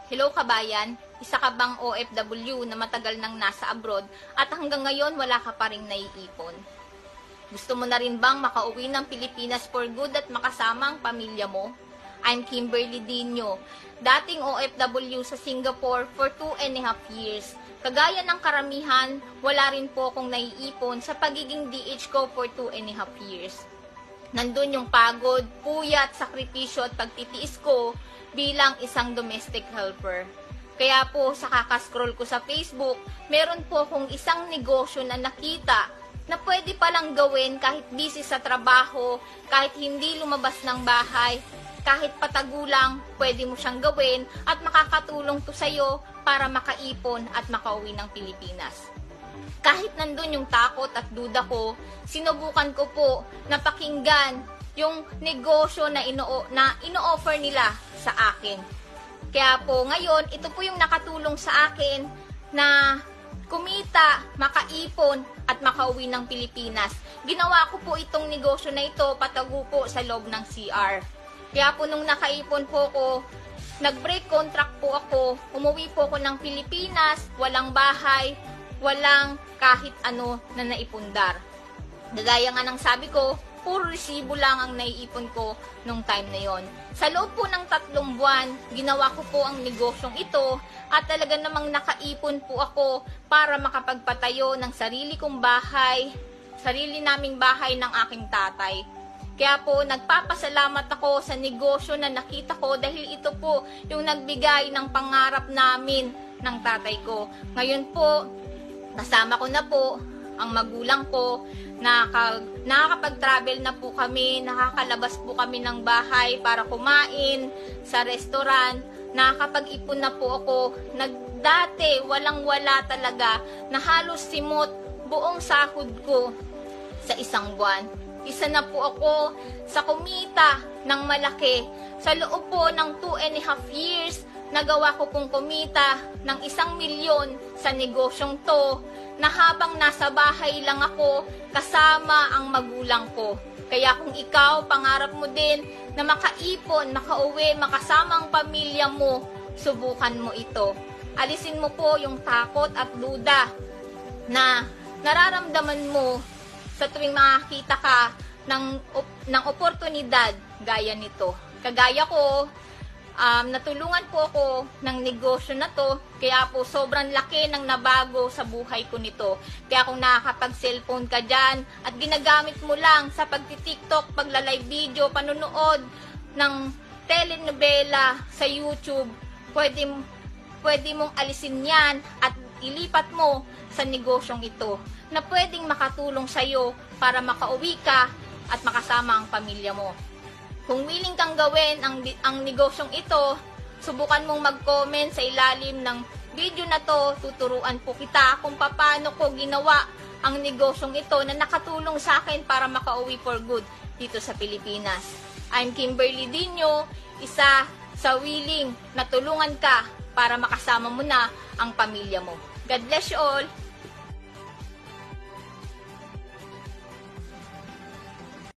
Hello kabayan, isa ka bang OFW na matagal nang nasa abroad at hanggang ngayon wala ka pa ring naiipon? Gusto mo na rin bang makauwi ng Pilipinas for good at makasama ang pamilya mo? I'm Kimberly Dino, dating OFW sa Singapore for 2.5 years. Kagaya ng karamihan, wala rin po akong naiipon sa pagiging DH ko for 2.5 years. Nandun yung pagod, puyat, sakripisyo at pagtitiis ko bilang isang domestic helper. Kaya po sa kakascroll ko sa Facebook, meron po akong isang negosyo na nakita na pwede palang gawin kahit busy sa trabaho, kahit hindi lumabas ng bahay, kahit patagulang, pwede mo siyang gawin at makakatulong to sa'yo para makaipon at makauwi ng Pilipinas. Kahit nandun yung takot at duda ko, sinubukan ko po na pakinggan yung negosyo na ino-offer nila sa akin. Kaya po ngayon, ito po yung nakatulong sa akin na kumita, makaipon at makauwi ng Pilipinas. Ginawa ko po itong negosyo na ito patago po sa loob ng CR. Kaya po nung nakaipon po ko, nag-break contract po ako, umuwi po ako ng Pilipinas, walang bahay, walang kahit ano na naipundar. Gagaya nga ng sabi ko, puro resibo lang ang naiipon ko nung time na yon. Sa loob po ng 3 buwan, ginawa ko po ang negosyong ito at talaga namang nakaipon po ako para makapagpatayo ng sarili kong bahay, sarili naming bahay ng aking tatay. Kaya po nagpapasalamat ako sa negosyo na nakita ko dahil ito po yung nagbigay ng pangarap namin ng tatay ko. Ngayon po, kasama ko na po ang magulang ko, nakakapag-travel na po kami, nakakalabas po kami ng bahay para kumain sa restaurant, nakakapag-ipon na po ako. Dati, walang-wala talaga, na halos simot buong sahod ko sa isang buwan. Isa na po ako sa kumita ng malaki. Sa loob po ng 2.5 years, nagawa ko pong kumita ng 1 milyon sa negosyong to na habang nasa bahay lang ako kasama ang magulang ko. Kaya kung ikaw, pangarap mo din na makaipon, makauwi, makasama ang pamilya mo, subukan mo ito. Alisin mo po yung takot at duda na nararamdaman mo sa tuwing makakita ka ng oportunidad gaya nito. Kagaya ko, natulungan po ako ng negosyo na to, kaya po sobrang laki ng nabago sa buhay ko nito. Kaya kung nakakapag-cellphone ka dyan at ginagamit mo lang sa pagti-TikTok, pagla-live video, panunood ng telenovela sa YouTube, pwede mong alisin yan at ilipat mo sa negosyong ito na pwedeng makatulong sa'yo para makauwi ka at makasama ang pamilya mo. Kung willing kang gawin ang negosyong ito, subukan mong mag-comment sa ilalim ng video na to. Tuturuan po kita kung paano ko ginawa ang negosyong ito na nakatulong sa akin para makauwi for good dito sa Pilipinas. I'm Kimberly Dino, isa sa willing na tulungan ka para makasama mo na ang pamilya mo. God bless you all!